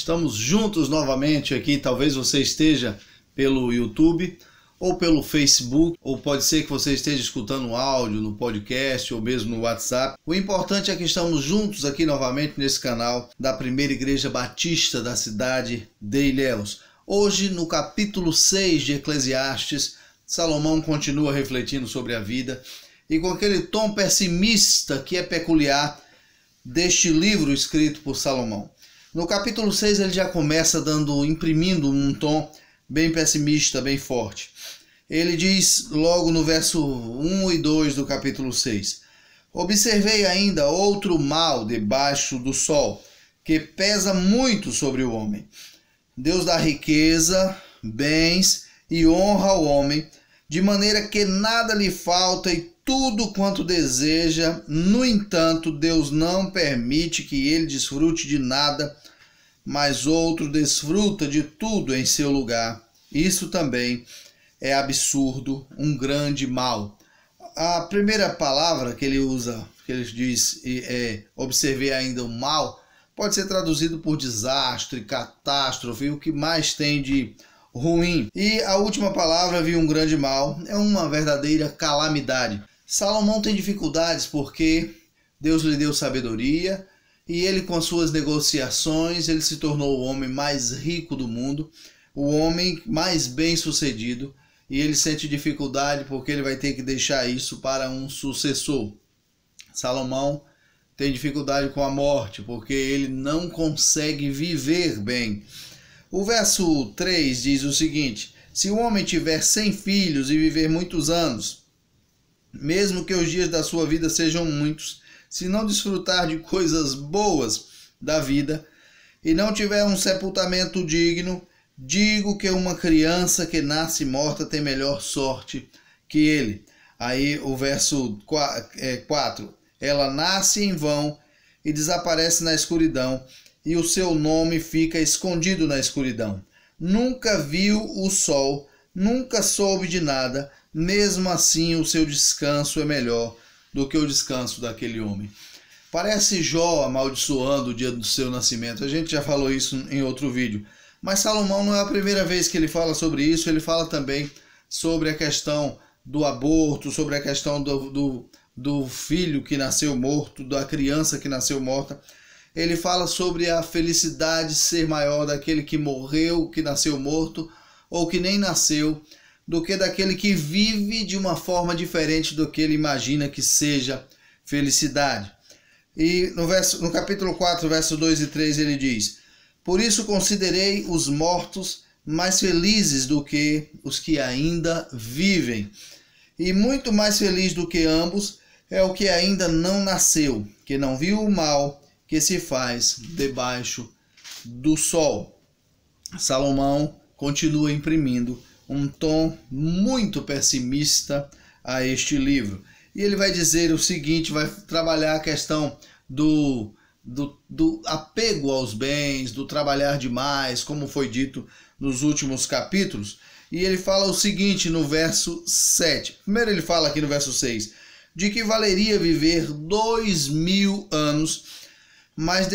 Estamos juntos novamente aqui. Talvez você esteja pelo YouTube ou pelo Facebook, ou pode ser que você esteja escutando um áudio no podcast ou mesmo no WhatsApp. O importante é que estamos juntos aqui novamente nesse canal da Primeira Igreja Batista da cidade de Ilhéus. Hoje, no capítulo 6 de Eclesiastes, Salomão continua refletindo sobre a vida e com aquele tom pessimista que é peculiar deste livro escrito por Salomão. No capítulo 6 ele já começa imprimindo um tom bem pessimista, bem forte. Ele diz logo no verso 1 e 2 do capítulo 6: Observei ainda outro mal debaixo do sol, que pesa muito sobre o homem. Deus dá riqueza, bens e honra ao homem, de maneira que nada lhe falta e tudo quanto deseja. No entanto, Deus não permite que ele desfrute de nada, mas outro desfruta de tudo em seu lugar. Isso também é absurdo, um grande mal. A primeira palavra que ele usa, que ele diz, observei ainda o mal, pode ser traduzido por desastre, catástrofe, o que mais tem de ruim. E a última palavra, vi um grande mal, é uma verdadeira calamidade. Salomão tem dificuldades porque Deus lhe deu sabedoria e ele, com suas negociações, ele se tornou o homem mais rico do mundo, o homem mais bem-sucedido, e ele sente dificuldade porque ele vai ter que deixar isso para um sucessor. Salomão tem dificuldade com a morte porque ele não consegue viver bem. O verso 3 diz o seguinte: se o homem tiver 100 filhos e viver muitos anos, mesmo que os dias da sua vida sejam muitos, se não desfrutar de coisas boas da vida e não tiver um sepultamento digno, digo que uma criança que nasce morta tem melhor sorte que ele. Aí o verso 4, ela nasce em vão e desaparece na escuridão, e o seu nome fica escondido na escuridão. Nunca viu o sol, nunca soube de nada, mesmo assim o seu descanso é melhor do que o descanso daquele homem. Parece Jó amaldiçoando o dia do seu nascimento. A gente já falou isso em outro vídeo. Mas Salomão não é a primeira vez que ele fala sobre isso. Ele fala também sobre a questão do aborto, sobre a questão do filho que nasceu morto, da criança que nasceu morta. Ele fala sobre a felicidade ser maior daquele que morreu, que nasceu morto, ou que nem nasceu, do que daquele que vive de uma forma diferente do que ele imagina que seja felicidade. E no capítulo 4, verso 2 e 3, ele diz: Por isso considerei os mortos mais felizes do que os que ainda vivem, e muito mais feliz do que ambos é o que ainda não nasceu, que não viu o mal que se faz debaixo do sol. Salomão continua imprimindo um tom muito pessimista a este livro. E ele vai dizer o seguinte, vai trabalhar a questão do apego aos bens, do trabalhar demais, como foi dito nos últimos capítulos. E ele fala o seguinte no verso 7. Primeiro ele fala aqui no verso 6, de que valeria viver 2000 anos, mas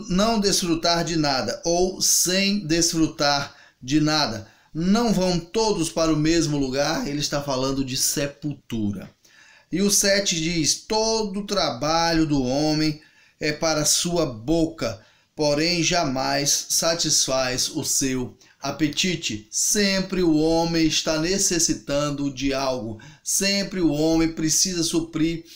não desfrutar de nada, ou sem desfrutar de nada. Não vão todos para o mesmo lugar? Ele está falando de sepultura. E o 7 diz: todo o trabalho do homem é para sua boca, porém jamais satisfaz o seu apetite. Sempre o homem está necessitando de algo. Sempre o homem precisa suprir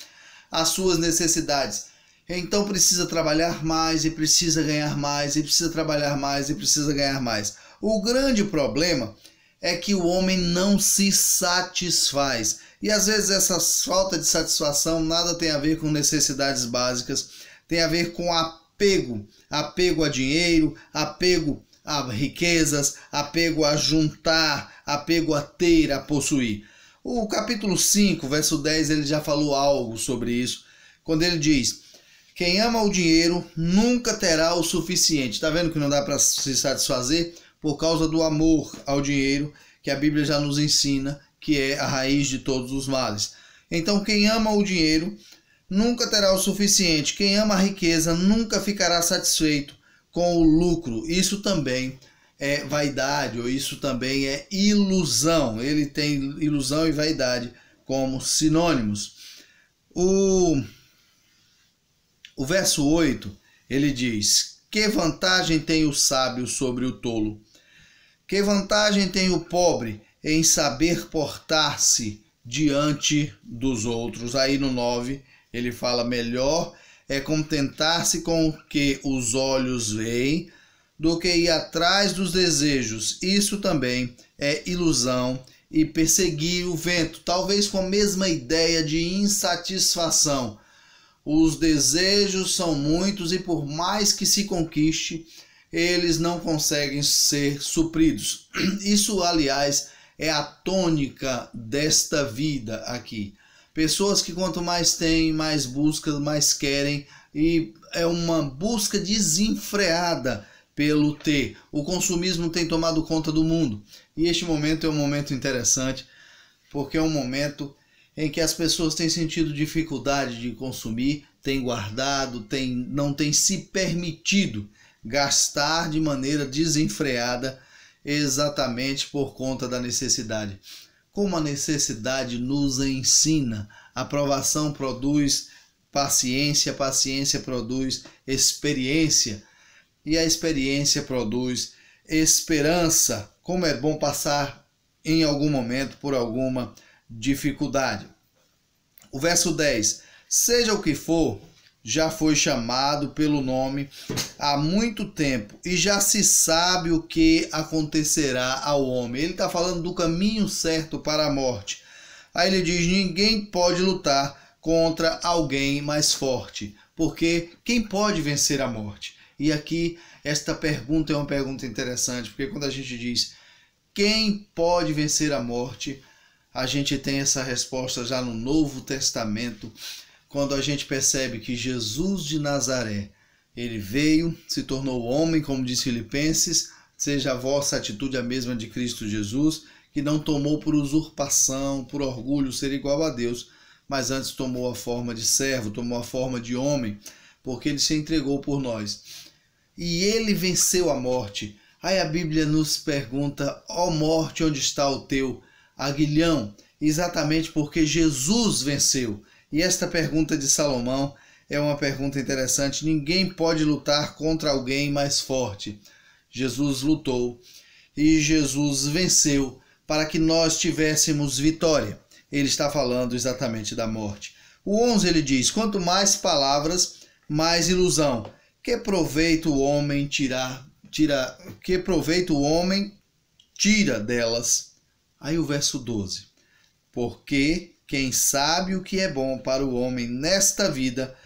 as suas necessidades. Então precisa trabalhar mais e precisa ganhar mais, e precisa trabalhar mais e precisa ganhar mais. O grande problema é que o homem não se satisfaz. E às vezes essa falta de satisfação nada tem a ver com necessidades básicas, tem a ver com apego. Apego a dinheiro, apego a riquezas, apego a juntar, apego a ter, a possuir. O capítulo 5, verso 10, ele já falou algo sobre isso, quando ele diz: quem ama o dinheiro nunca terá o suficiente. Está vendo que não dá para se satisfazer? Por causa do amor ao dinheiro, que a Bíblia já nos ensina que é a raiz de todos os males. Então, quem ama o dinheiro nunca terá o suficiente. Quem ama a riqueza nunca ficará satisfeito. com o lucro. Isso também é vaidade, ou isso também é ilusão. Ele tem ilusão e vaidade como sinônimos. O verso 8, ele diz: que vantagem tem o sábio sobre o tolo? Que vantagem tem o pobre em saber portar-se diante dos outros? Aí no 9, ele fala: melhor é contentar-se com o que os olhos veem do que ir atrás dos desejos. Isso também é ilusão e perseguir o vento, talvez com a mesma ideia de insatisfação. Os desejos são muitos e por mais que se conquiste, eles não conseguem ser supridos. Isso, aliás, é a tônica desta vida aqui. Pessoas que quanto mais têm, mais buscam, mais querem, e é uma busca desenfreada pelo ter. O consumismo tem tomado conta do mundo. E este momento é um momento interessante, porque é um momento em que as pessoas têm sentido dificuldade de consumir, têm guardado, não têm se permitido gastar de maneira desenfreada, exatamente por conta da necessidade. Como a necessidade nos ensina, a provação produz paciência, paciência produz experiência, e a experiência produz esperança. Como é bom passar em algum momento por alguma dificuldade. O verso 10: seja o que for, já foi chamado pelo nome há muito tempo e já se sabe o que acontecerá ao homem. Ele está falando do caminho certo para a morte. Aí ele diz: ninguém pode lutar contra alguém mais forte, porque quem pode vencer a morte? E aqui esta pergunta é uma pergunta interessante, porque quando a gente diz quem pode vencer a morte, a gente tem essa resposta já no Novo Testamento, quando a gente percebe que Jesus de Nazaré, ele veio, se tornou homem, como diz Filipenses, seja a vossa atitude a mesma de Cristo Jesus, que não tomou por usurpação, por orgulho ser igual a Deus, mas antes tomou a forma de servo, tomou a forma de homem, porque ele se entregou por nós. E ele venceu a morte. Aí a Bíblia nos pergunta: ó morte, onde está o teu aguilhão? Exatamente porque Jesus venceu. E esta pergunta de Salomão é uma pergunta interessante. Ninguém pode lutar contra alguém mais forte. Jesus lutou e Jesus venceu para que nós tivéssemos vitória. Ele está falando exatamente da morte. O 11 ele diz: quanto mais palavras, mais ilusão. Que proveito o homem tira delas? Aí o verso 12: porque quem sabe o que é bom para o homem nesta vida,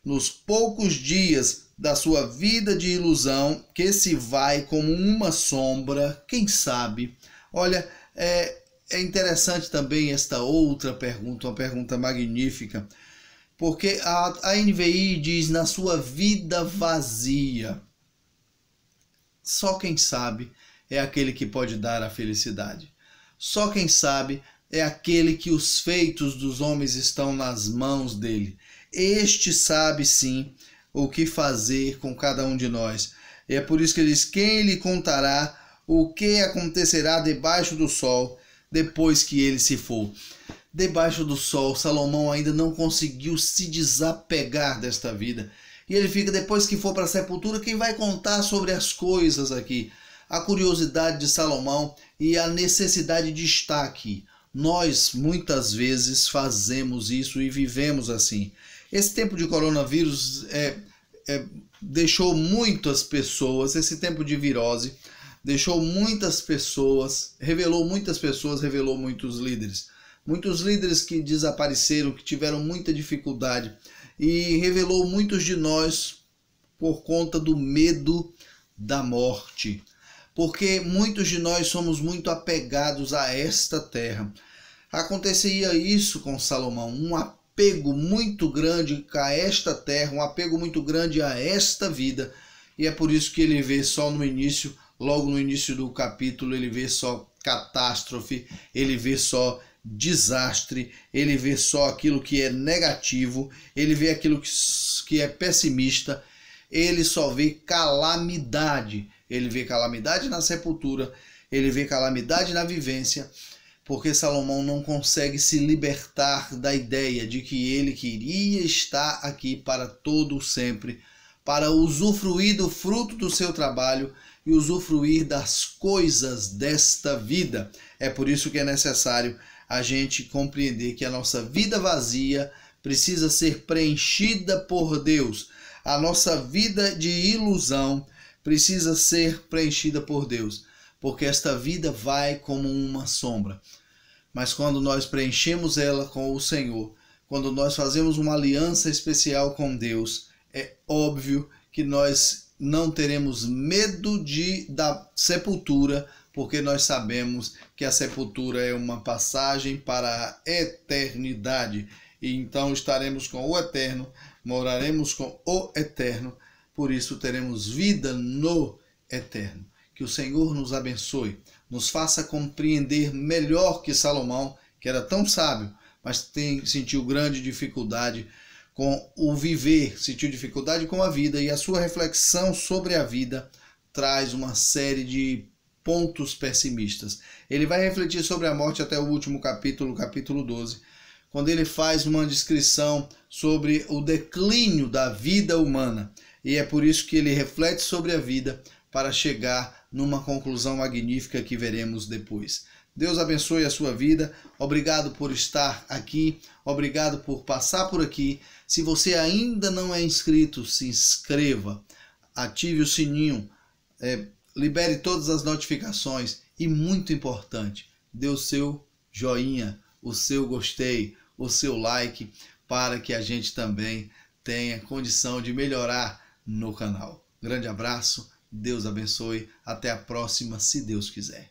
nos poucos dias da sua vida de ilusão, que se vai como uma sombra, quem sabe? Olha, é interessante também esta outra pergunta, uma pergunta magnífica, porque a NVI diz: na sua vida vazia. Só quem sabe é aquele que pode dar a felicidade. Só quem sabe é aquele que os feitos dos homens estão nas mãos dele. Este sabe sim o que fazer com cada um de nós. E é por isso que ele diz: quem lhe contará o que acontecerá debaixo do sol depois que ele se for? Debaixo do sol, Salomão ainda não conseguiu se desapegar desta vida. E ele fica: depois que for para a sepultura, quem vai contar sobre as coisas aqui? A curiosidade de Salomão e a necessidade de estar aqui. Nós, muitas vezes, fazemos isso e vivemos assim. Esse tempo de coronavírus deixou muitas pessoas, esse tempo de virose, deixou muitas pessoas, revelou muitos líderes. Muitos líderes que desapareceram, que tiveram muita dificuldade, e revelou muitos de nós por conta do medo da morte. Porque muitos de nós somos muito apegados a esta terra. Acontecia isso com Salomão, um apego muito grande a esta terra, um apego muito grande a esta vida, e é por isso que ele vê só no início, logo no início do capítulo, ele vê só catástrofe, ele vê só desastre, ele vê só aquilo que é negativo, ele vê aquilo que é pessimista. ele só vê calamidade. Ele vê calamidade na sepultura, ele vê calamidade na vivência, porque Salomão não consegue se libertar da ideia de que ele queria estar aqui para todo sempre, para usufruir do fruto do seu trabalho e usufruir das coisas desta vida. É por isso que é necessário a gente compreender que a nossa vida vazia precisa ser preenchida por Deus. A nossa vida de ilusão precisa ser preenchida por Deus, porque esta vida vai como uma sombra. Mas quando nós preenchemos ela com o Senhor, quando nós fazemos uma aliança especial com Deus, é óbvio que nós não teremos medo da sepultura, porque nós sabemos que a sepultura é uma passagem para a eternidade. E então estaremos com o Eterno, moraremos com o Eterno, por isso teremos vida no Eterno. Que o Senhor nos abençoe, nos faça compreender melhor que Salomão, que era tão sábio, mas sentiu grande dificuldade com o viver, sentiu dificuldade com a vida, e a sua reflexão sobre a vida traz uma série de pontos pessimistas. Ele vai refletir sobre a morte até o último capítulo, capítulo 12, quando ele faz uma descrição sobre o declínio da vida humana. E é por isso que ele reflete sobre a vida para chegar numa conclusão magnífica que veremos depois. Deus abençoe a sua vida. Obrigado por estar aqui. Obrigado por passar por aqui. Se você ainda não é inscrito, se inscreva. Ative o sininho. Libere todas as notificações. E muito importante, dê o seu joinha, o seu gostei, o seu like, para que a gente também tenha condição de melhorar no canal. Grande abraço. Deus abençoe. Até a próxima, se Deus quiser.